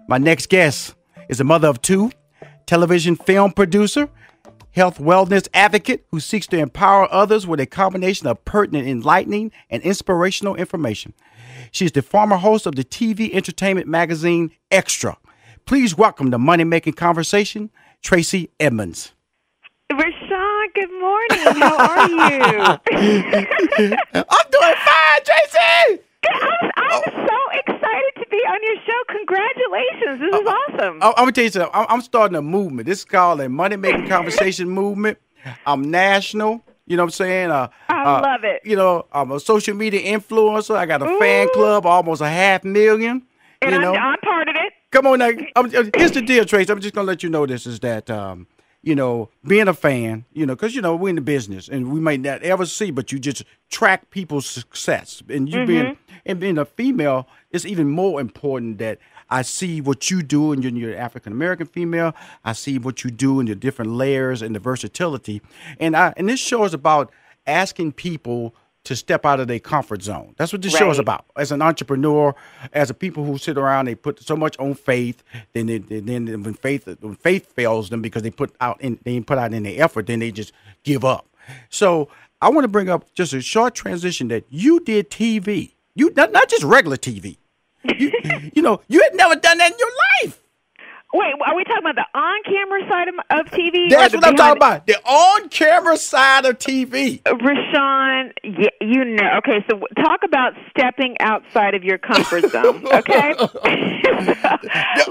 My next guest is a mother of two, television film producer, health wellness advocate who seeks to empower others with a combination of pertinent, enlightening, and inspirational information. She's the former host of the TV entertainment magazine Extra. Please welcome the money-making conversation, Tracy Edmonds. Rashawn, good morning. How are you? I'm doing fine, Tracy! I'm so excited to be on your show. Congratulations. This is awesome. I'm going to tell you something. I'm starting a movement. This is called a money-making conversation movement. I'm national. You know what I'm saying? I love it. You know, I'm a social media influencer. I got a fan club, almost 500,000. And you know? I'm part of it. Come on now. Here's the deal, Trace. I'm just going to let you know this is that, you know, being a fan, you know, because, you know, we're in the business and we might not ever see, but you just track people's success. And you being a female, it's even more important that I see what you do, and you're African-American female. I see what you do in the different layers and the versatility. And this show is about asking people to step out of their comfort zone. That's what this show is about. As an entrepreneur, as a people who sit around, they put so much on faith. Then when faith fails them because they didn't put out any effort, then they just give up. So I want to bring up just a short transition that you did TV. You not just regular TV. You know, you had never done that in your life. Wait, are we talking about the on-camera side of TV? That's what I'm talking about. The on-camera side of TV. Rashawn, you know. Okay, so talk about stepping outside of your comfort zone. Okay, so,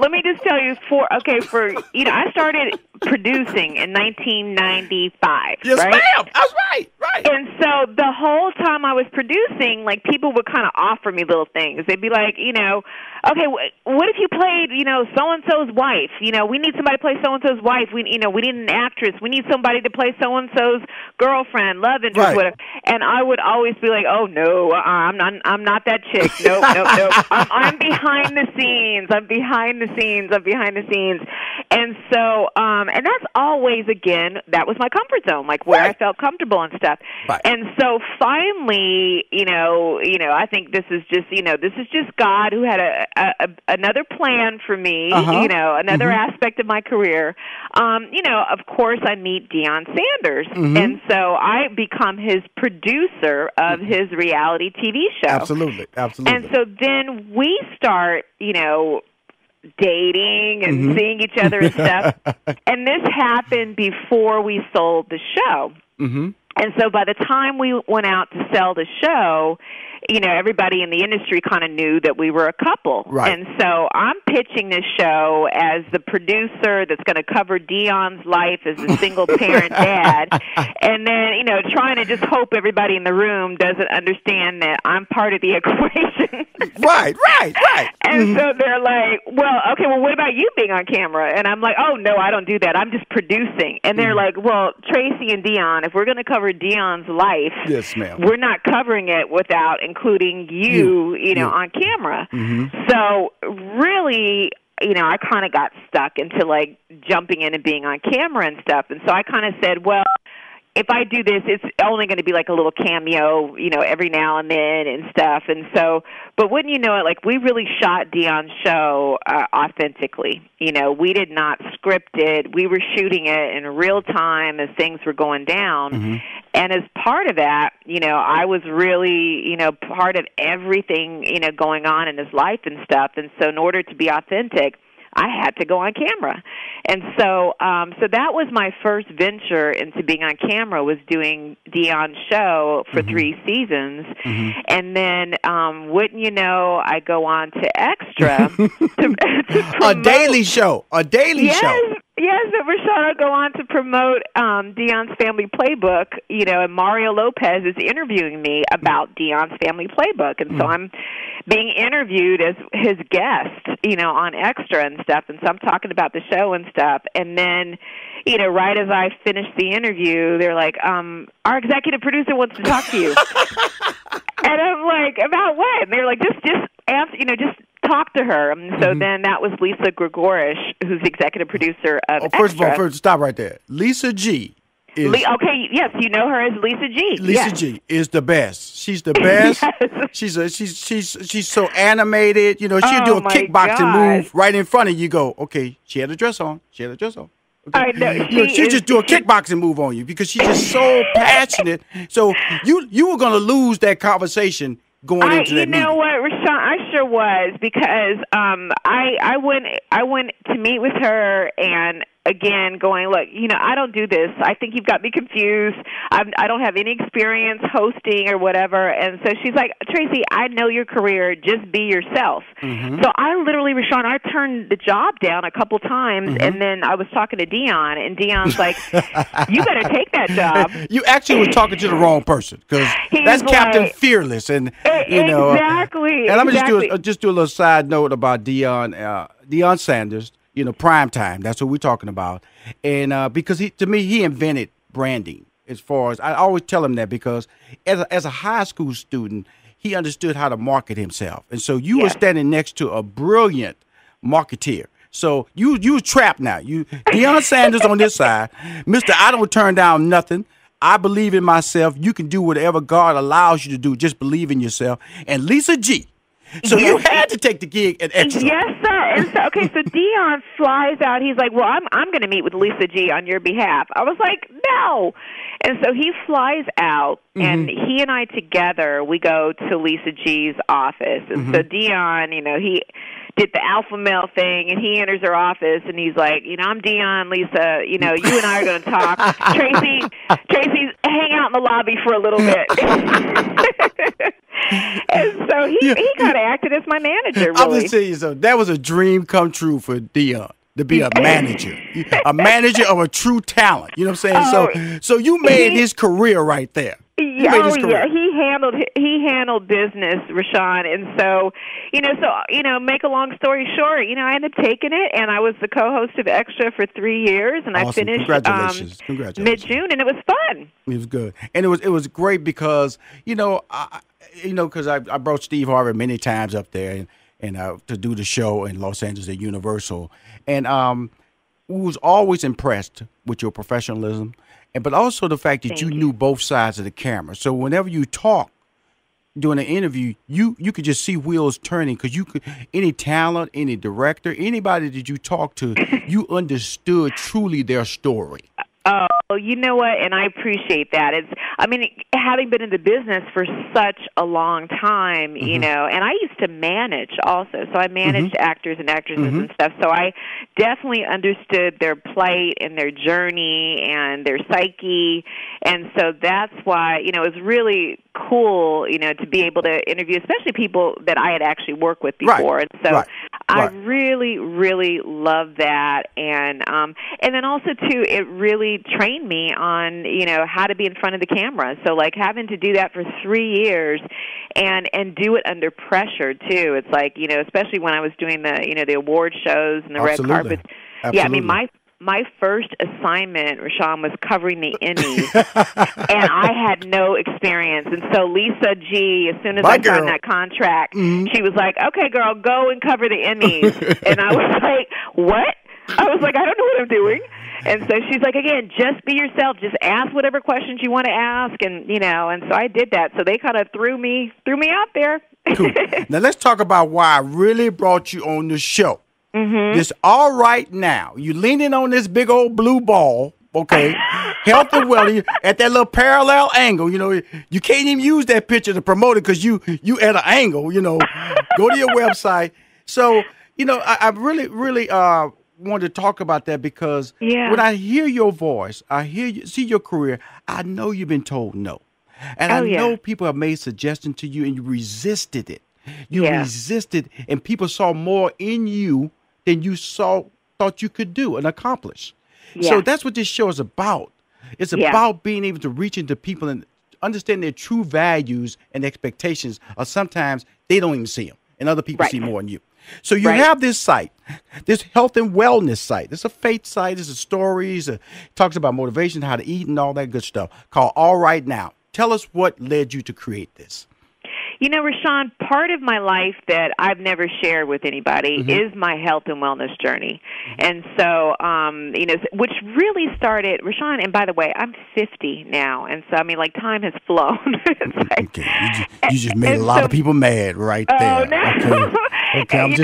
let me just tell you. I started producing in 1995. Yes, right? ma'am. That's right. And so the whole time I was producing, like, people would kind of offer me little things. They'd be like, you know, okay, what if you played, you know, so-and-so's wife? You know, we need somebody to play so-and-so's wife. We need an actress. We need somebody to play so-and-so's girlfriend, love interest, whatever. And I would always be like, oh, no, I'm not that chick. Nope. I'm behind the scenes. I'm behind the scenes. And so, and that's always, again, that was my comfort zone, like where I felt comfortable and stuff. Right. And so finally, you know, I think this is just God who had another plan for me, you know, another aspect of my career. You know, of course, I meet Deion Sanders, and so I become his producer of his reality TV show. Absolutely. And so then we start, you know, dating and seeing each other and stuff. And this happened before we sold the show. And so by the time we went out to sell the show, you know, everybody in the industry kind of knew that we were a couple. Right. And so I'm pitching this show as the producer that's going to cover Deion's life as a single-parent dad, and then, you know, trying to just hope everybody in the room doesn't understand that I'm part of the equation. Right. And so they're like, well, what about you being on camera? And I'm like, oh, no, I don't do that. I'm just producing. And they're like, well, Tracy and Deion, if we're going to cover Deion's life, yes, ma'am, we're not covering it without including you know, on camera. So really, you know, I kind of got stuck into, like, jumping in and being on camera and stuff. And so I kind of said, well, if I do this, it's only going to be like a little cameo, you know, every now and then and stuff. And so, but wouldn't you know it, like, we really shot Deion's show authentically. You know, we did not script it. We were shooting it in real time as things were going down. And as part of that, you know, I was really, you know, part of everything, you know, going on in his life and stuff. And so in order to be authentic, I had to go on camera. And so so that was my first venture into being on camera, was doing Deion's show for 3 seasons. And then, wouldn't you know, I go on to Extra to a daily show. Yes, but Rashawn, I go on to promote Deion's Family Playbook, you know, and Mario Lopez is interviewing me about Deion's Family Playbook. And so I'm being interviewed as his guest, you know, on Extra and stuff. And so I'm talking about the show and stuff. And then, you know, right as I finished the interview, they're like, our executive producer wants to talk to you. And I'm like, about what? And they're like, just answer, you know, just talk to her. And so then that was Lisa Gregorish, who's the executive producer of Extra. First, stop right there. Lisa G. Okay, yes, you know her as Lisa G. Lisa G is the best. She's the best. Yes. She's so animated. You know, she'll do a kickboxing move right in front of you. Go, okay, she had a dress on. Okay. I know. She'll just do a kickboxing move on you because she's just so passionate. So you were going to lose that conversation going into that meeting. You know what, Rashawn? I sure was, because I went to meet with her, and again, going, look, you know, I don't do this. I think you've got me confused. I don't have any experience hosting or whatever. And so she's like, Tracy, I know your career. Just be yourself. So I literally, Rashawn, I turned the job down a couple times, and then I was talking to Dion, and Dion's like, you better take that job. You actually were talking to the wrong person, because that's Captain Fearless. And, you know, exactly. And I'm going to just do a little side note about Deion Sanders. You know, prime time. That's what we're talking about. And because to me, he invented branding. As far as I always tell him that, because as a high school student, he understood how to market himself. And so you were standing next to a brilliant marketeer. So you trapped now. Deion Sanders on this side, Mr. I don't turn down nothing. I believe in myself. You can do whatever God allows you to do. Just believe in yourself. And Lisa G. So you had to take the gig at Extra. Yes, sir. And so, so Dion flies out. He's like, well, I'm going to meet with Lisa G on your behalf. I was like, no. And so he flies out, and he and I together, we go to Lisa G's office. And so Dion, you know, he did the alpha male thing, and he enters her office, and he's like, you know, I'm Dion, Lisa, you know, you and I are going to talk. Tracy, hang out in the lobby for a little bit. And so he kind of acted as my manager, really. I'm going to tell you something. That was a dream come true for Dion, to be a manager of a true talent. You know what I'm saying? So you made his career right there. Yeah, he handled business, Rashawn, and so make a long story short, you know, I ended up taking it, and I was the co-host of Extra for 3 years, and I finished Congratulations. mid-June, and it was fun. It was good, and it was great because because I brought Steve Harvey many times up there and to do the show in Los Angeles at Universal, and we was always impressed with your professionalism. But also the fact that you knew both sides of the camera. So whenever you talk during an interview, you could just see wheels turning, because any talent, any director, anybody that you talk to, you understood truly their story. Oh, you know what? And I appreciate that. Having been in the business for such a long time, you know, and I used to manage also. So I managed actors and actresses and stuff. So I definitely understood their plight and their journey and their psyche. And so that's why, you know, it was really cool, you know, to be able to interview, especially people that I had actually worked with before. And so I really, really love that. And then also, too, it really trained me on, you know, how to be in front of the camera. So, like, having to do that for 3 years and do it under pressure, too. It's like, you know, especially when I was doing the award shows and the red carpets. Absolutely. Yeah, I mean, my first assignment, Rashawn, was covering the Emmys, and I had no experience. And so Lisa G, as soon as I signed that contract, she was like, okay, girl, go and cover the Emmys. And I was like, what? I was like, I don't know what I'm doing. And so she's like, again, just be yourself. Just ask whatever questions you want to ask. And, you know, and so I did that. So they kind of threw me out there. Cool. Now let's talk about why I really brought you on the show. This All Right Now. You leaning on this big old blue ball, okay? Health and well, at that little parallel angle. You know, you can't even use that picture to promote it because you at an angle. You know, go to your website. So, you know, I really wanted to talk about that because when I hear your voice, see your career, I know you've been told no, and I know people have made suggestions to you, and you resisted it. You resisted, and people saw more in you than you thought you could do and accomplish. So that's what this show is about. It's about being able to reach into people and understand their true values and expectations, or sometimes they don't even see them, and other people see more in you. So you have this site, this health and wellness site. It's a faith site. It's a stories. It talks about motivation, how to eat, and all that good stuff, called AlrightNow. Tell us what led you to create this. Rashawn, part of my life that I've never shared with anybody is my health and wellness journey. And so, which really started, Rashawn, and by the way, I'm 50 now. And so, time has flown. Okay. You just made a lot of people mad right there. Oh, no. Okay, I'm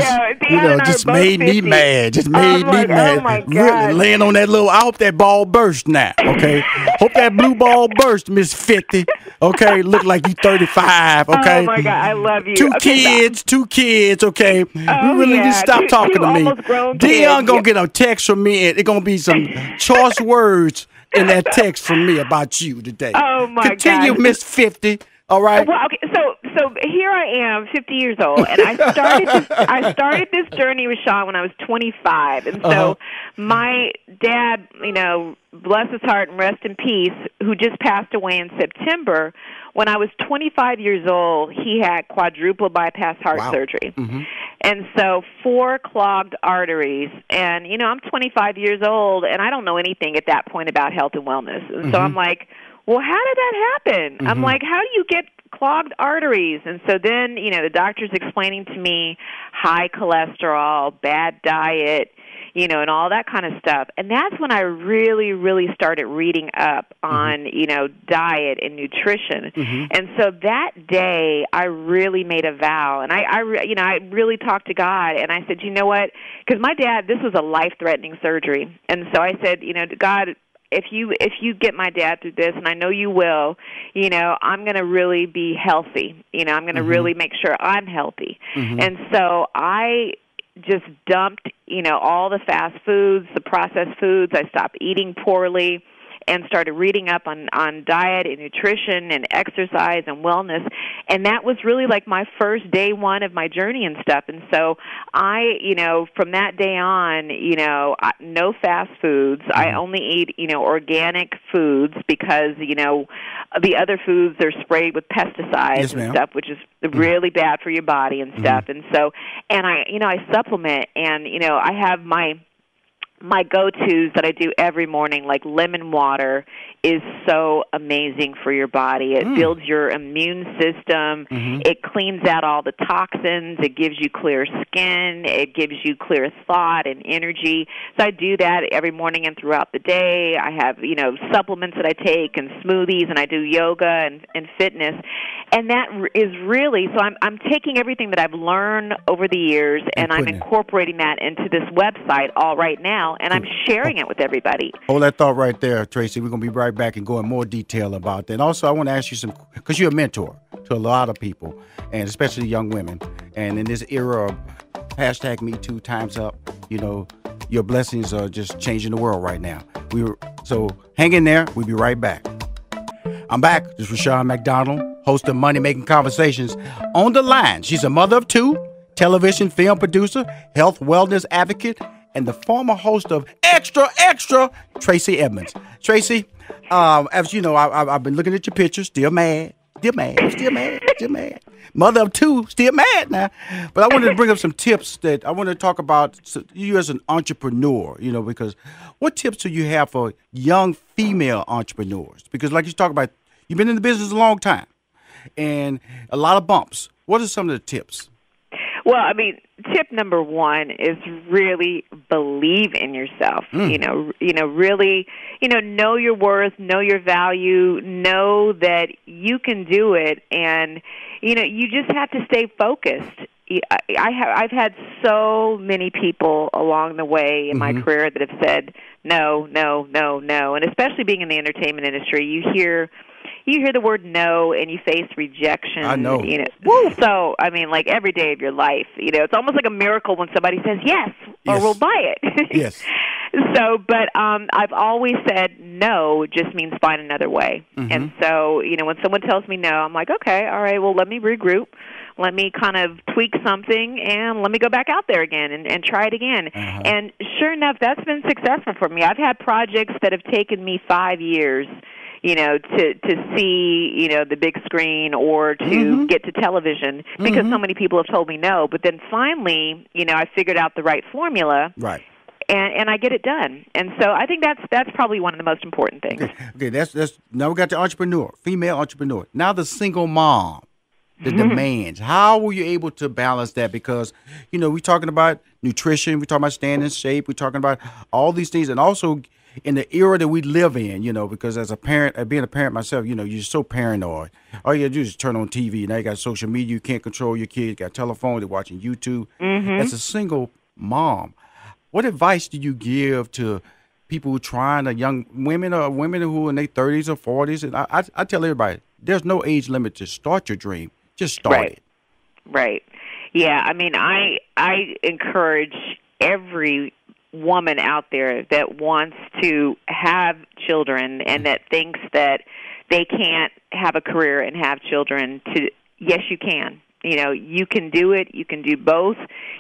just made me mad. Just made me mad. Oh, my God. Really laying on that little, I hope that ball burst now, okay? Hope that blue ball burst, Miss 50. Okay, look like you 35, okay? Oh, my God, I love you. Two kids, okay? We really need to stop talking to me. Dion gonna get a text from me, and it's gonna be some choice words in that text from me about you today. Oh, my God. Continue, Miss 50, all right? Well, okay, so here I am, 50 years old, and I started this journey with Sean when I was 25, and so my dad, bless his heart and rest in peace, who just passed away in September. When I was 25 years old, he had quadruple bypass heart surgery. And so 4 clogged arteries. And, I'm 25 years old, and I don't know anything at that point about health and wellness. And so I'm like, well, how did that happen? I'm like, how do you get clogged arteries? And so then, the doctor's explaining to me high cholesterol, bad diet, and all that kind of stuff. And that's when I really, really started reading up on, diet and nutrition. And so that day, I really made a vow. And I really talked to God. And I said, you know what? Because my dad, this was a life-threatening surgery. And so I said, God, if you get my dad through this, and I know you will, I'm going to really be healthy. I'm going to really make sure I'm healthy. And so I just dumped, all the fast foods, the processed foods. I stopped eating poorly and started reading up on diet and nutrition and exercise and wellness. And that was really like my first day one of my journey and stuff. And so I, from that day on, no fast foods. I only eat, organic foods because, the other foods are sprayed with pesticides and stuff, which is really bad for your body and stuff. And so, and I supplement, and, I have my go-tos that I do every morning, like lemon water, is so amazing for your body. It builds your immune system. It cleans out all the toxins. It gives you clear skin. It gives you clear thought and energy. So I do that every morning and throughout the day. I have, supplements that I take and smoothies, and I do yoga and fitness. And that is really, so I'm taking everything that I've learned over the years, and I'm incorporating that into this website, AlrightNow, and I'm sharing it with everybody. Hold that thought right there, Tracy. We're going to be right back and go in more detail about that. And also, I want to ask you some, because you're a mentor to a lot of people, and especially young women. And in this era of hashtag Me Too, time's up, your blessings are just changing the world right now. So hang in there. We'll be right back. I'm back. This is Rashawn McDonald, host of Money Making Conversations. On the line, she's a mother of 2, television film producer, health wellness advocate, and the former host of Extra, Tracy Edmonds. Tracy, as you know, I've been looking at your pictures, still mad. Mother of 2, still mad now. But I wanted to bring up some tips that I want to talk about you as an entrepreneur, because what tips do you have for young female entrepreneurs? Because like you talk about, you've been in the business a long time and a lot of bumps. What are some of the tips? Well, tip number 1 is really believe in yourself. Really, know your worth, know your value, know that you can do it, and you just have to stay focused. I've had so many people along the way in my career that have said no, and especially being in the entertainment industry, you hear the word no and you face rejection. I know. So, like every day of your life, it's almost like a miracle when somebody says yes, or we'll buy it. Yes. So, but I've always said no just means find another way. And so, when someone tells me no, I'm like, okay, all right, well, let me regroup. Let me kind of tweak something, and let me go back out there again and try it again. And sure enough, that's been successful for me. I've had projects that have taken me 5 years, to see, the big screen or to get to television because so many people have told me no. But then finally, I figured out the right formula. Right. And I get it done. And so I think that's probably one of the most important things. Okay, that's now we got the entrepreneur, female entrepreneur. Now the single mom. the demands. How were you able to balance that? Because, we're talking about nutrition, we're talking about staying in shape, we're talking about all these things, and also in the era that we live in, because as a parent, being a parent myself, you're so paranoid. All you got to do is turn on TV. Now you got social media. You can't control your kids. You got telephone. They're watching YouTube. As a single mom, what advice do you give to people who are trying, young women or women who are in their 30s or 40s? And I tell everybody, there's no age limit to start your dream. Just start it. Right. Yeah. I mean, I encourage every woman out there that wants to have children and that thinks that they can't have a career and have children to, yes, you can. You can do it. You can do both.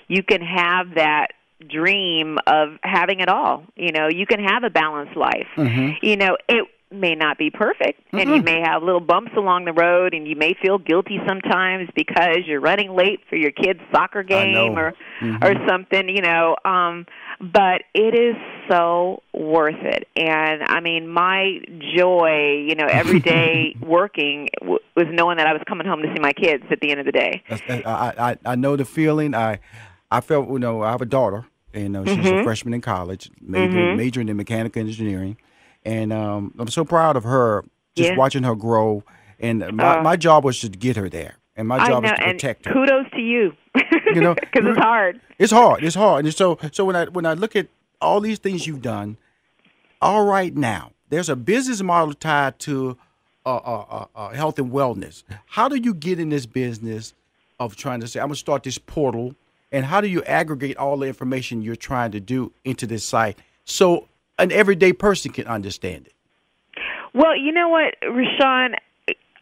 You can have that dream of having it all. You can have a balanced life. It may not be perfect, and you may have little bumps along the road, and you may feel guilty sometimes because you're running late for your kid's soccer game or something, but it is so worth it. And I mean, my joy, every day working was knowing that I was coming home to see my kids at the end of the day. I know the feeling. I felt, I have a daughter, and she's a freshman in college, majoring in mechanical engineering. And I'm so proud of her, just watching her grow. And my job was to get her there. And my job is to protect her. Kudos to you, because it's hard. It's hard. It's hard. And so when I look at all these things you've done, AlrightNow, there's a business model tied to health and wellness. How do you get in this business of trying to say, I'm going to start this portal, and how do you aggregate all the information you're trying to do into this site so an everyday person can understand it? Well, you know what, Rashawn,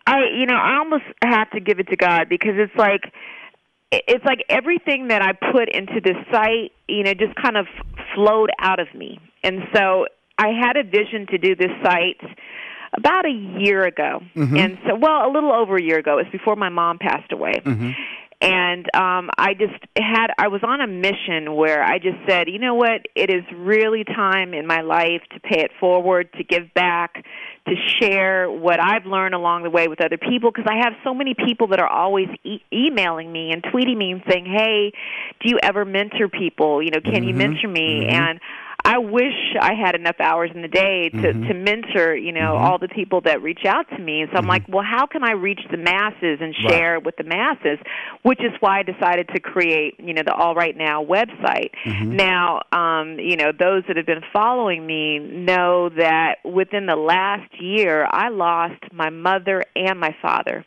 I almost have to give it to God, because it's like everything that I put into this site, just kind of flowed out of me. And so I had a vision to do this site about a year ago. And so, a little over a year ago. It was before my mom passed away. And I was on a mission where I just said, you know what, it is really time in my life to pay it forward, to give back, to share what I've learned along the way with other people, because I have so many people that are always emailing me and tweeting me and saying, hey, do you ever mentor people? Can you mentor me? And I wish I had enough hours in the day to mentor, all the people that reach out to me. And so I'm like, well, how can I reach the masses and share with the masses? Which is why I decided to create, the AlrightNow website. Now, those that have been following me know that within the last year, I lost my mother and my father.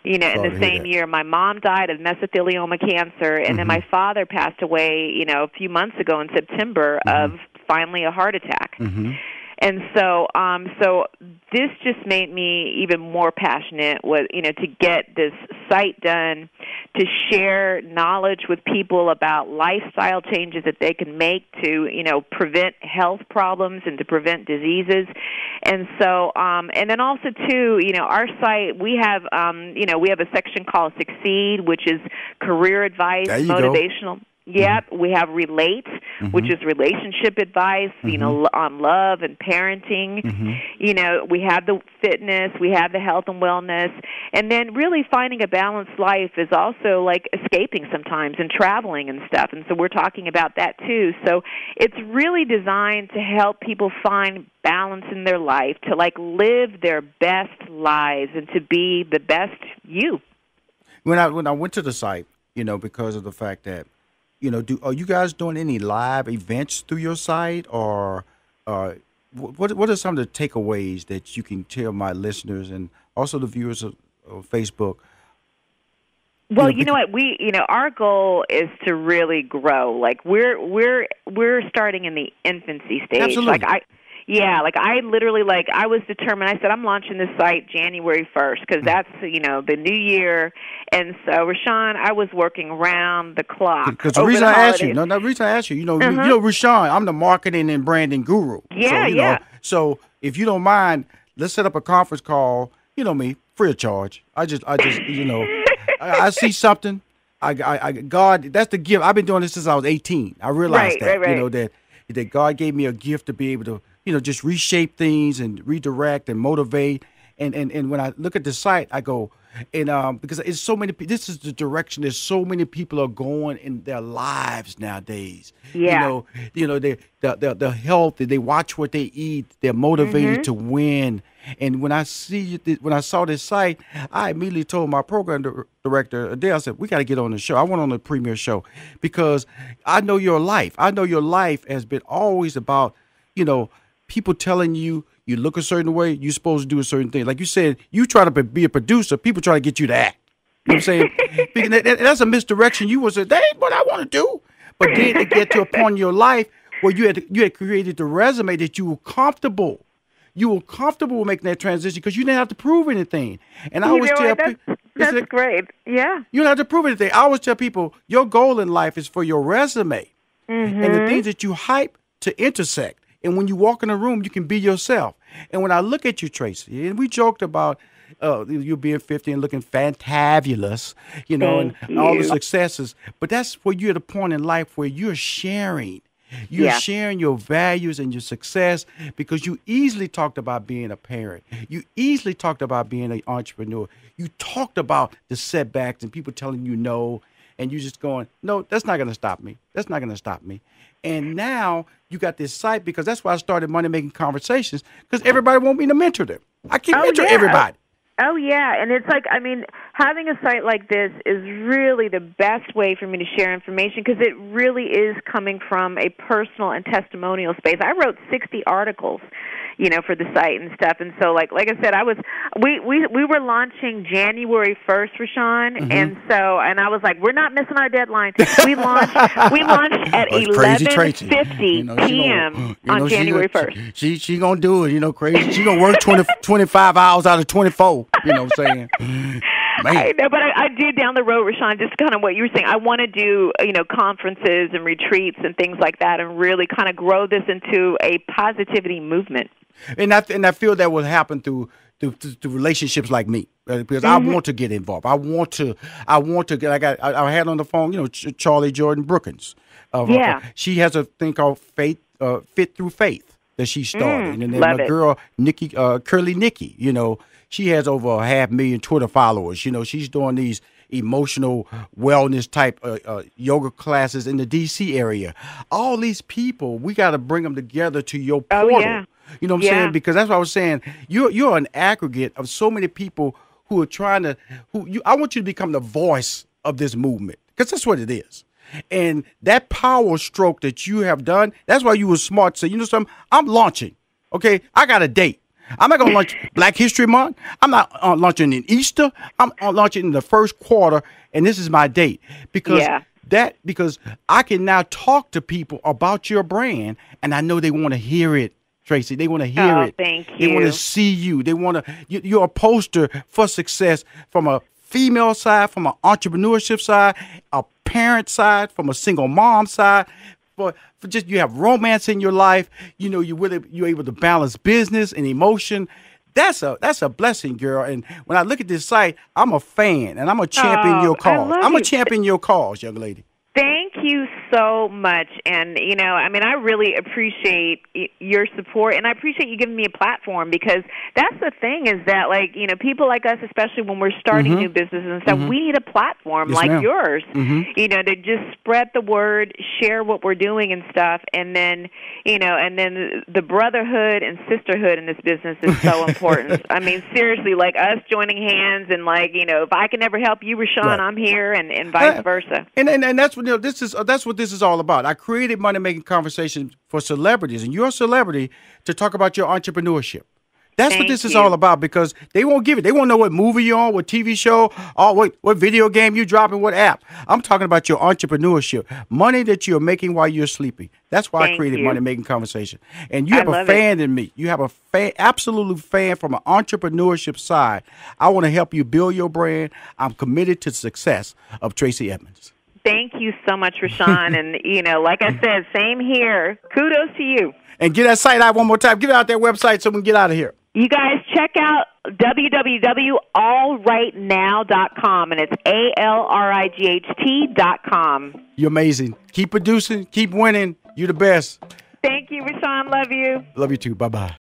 In the same year. My mom died of mesothelioma cancer, and then my father passed away, a few months ago in September of finally a heart attack. And so this just made me even more passionate to get this site done, to share knowledge with people about lifestyle changes that they can make to, prevent health problems and to prevent diseases. And so, and then also too, our site, we have a section called Succeed, which is career advice, motivational. Yep, we have Relate, which is relationship advice, on love and parenting. We have the fitness, we have the health and wellness, and then really finding a balanced life is also like escaping sometimes and traveling and stuff. And so we're talking about that too. So it's really designed to help people find balance in their life, to live their best lives and to be the best you. When I went to the site, because of the fact that are you guys doing any live events through your site, or what are some of the takeaways that you can tell my listeners and also the viewers of Facebook? Well, you know what, our goal is to really grow. We're starting in the infancy stage. Absolutely. I literally, I was determined. I said, I'm launching this site January 1st because that's, the new year. And so, Rashawn, I was working around the clock. Because the reason I asked you, Rashawn, I'm the marketing and branding guru. Yeah, So if you don't mind, let's set up a conference call, me, free of charge. I I see something. God, that's the gift. I've been doing this since I was 18. I realized that God gave me a gift to be able to, just reshape things and redirect and motivate And when I look at the site, I go, and because it's so many. This is the direction that so many people are going in their lives nowadays. Yeah. They're healthy. They watch what they eat. They're motivated to win. And when I saw this site, I immediately told my program director Adele. I said, "We got to get on the show. I want on the premiere show because I know your life. I know your life has been always about, people telling you look a certain way, you're supposed to do a certain thing. Like you said, you try to be a producer, people try to get you to act. You know what I'm saying? Because that's a misdirection. You was that ain't what I want to do. But then to get to a point in your life where you had created the resume that you were comfortable. You were comfortable with making that transition because you didn't have to prove anything. And I always tell people, that's great. Yeah. You don't have to prove anything. I always tell people your goal in life is for your resume and the things that you hype to intersect. And when you walk in a room, you can be yourself. And when I look at you, Tracy, and we joked about you being 50 and looking fantabulous, and all the successes. But that's where you're at a point in life where you're sharing. You're sharing your values and your success because you easily talked about being a parent. You easily talked about being an entrepreneur. You talked about the setbacks and people telling you no. And you're just going, no, that's not going to stop me. That's not going to stop me. And now you got this site because that's why I started Money Making Conversations because everybody want me to mentor them. I can't mentor everybody. Oh, yeah. And it's like, having a site like this is really the best way for me to share information because it really is coming from a personal and testimonial space. I wrote 60 articles, for the site and stuff. And so, like I said, we were launching January 1st, Rashawn, and I was like, we're not missing our deadline. We launched at 11:50 p.m. on January 1st. She gonna do it, crazy. She gonna work 25 hours out of 24. You know what I'm saying? Man. I know, but I do down the road, Rashawn, just kind of what you were saying. I want to do, conferences and retreats and things like that and really kind of grow this into a positivity movement. And I feel that will happen through relationships like me because I want to get involved. I want to get. I had on the phone, Charlie Jordan Brookins. She has a thing called Fit Through Faith that she started, and then my girl Nikki, Curly Nikki, she has over 500,000 Twitter followers. She's doing these emotional wellness type yoga classes in the D.C. area. All these people, we got to bring them together to your portal. Oh, yeah. You know what I'm saying? Because that's what I was saying. You're an aggregate of so many people who are trying to. I want you to become the voice of this movement because that's what it is. And that power stroke that you have done, that's why you were smart to say, something, I'm launching. Okay, I got a date. I'm not going to launch Black History Month. I'm not launching in Easter. I'm launching in the first quarter, and this is my date because I can now talk to people about your brand, and I know they want to hear it. Tracy, they want to hear it. Thank you. They want to see you. They want to. You're a poster for success from a female side, from an entrepreneurship side, a parent side, from a single mom side. For just you have romance in your life. You're able to balance business and emotion. That's a blessing, girl. And when I look at this site, I'm a fan and I'm a champion your cause. I'm a champion your cause, young lady. Thank you so much. And, I really appreciate your support, and I appreciate you giving me a platform because that's the thing is that, people like us, especially when we're starting new businesses and stuff, we need a platform yours, to just spread the word, share what we're doing and stuff, and then, and then the brotherhood and sisterhood in this business is so important. Seriously, like us joining hands and, if I can ever help you, Rashawn, I'm here, and vice versa. And that's what that's what this is all about. I created Money Making Conversations for celebrities, and you're a celebrity to talk about your entrepreneurship. That's what this is all about because they won't give it. They won't know what movie you're on, what TV show, or what video game you dropping, what app. I'm talking about your entrepreneurship, money that you're making while you're sleeping. That's why I created Money Making Conversation. And you have a fan in me. You have a absolute fan from an entrepreneurship side. I want to help you build your brand. I'm committed to the success of Tracy Edmonds. Thank you so much, Rashawn. And, like I said, same here. Kudos to you. And get that site out one more time. Get out that website so we can get out of here. You guys check out www.AlrightNow.com, and it's AlrightNow.com. You're amazing. Keep producing. Keep winning. You're the best. Thank you, Rashawn. Love you. Love you too. Bye-bye.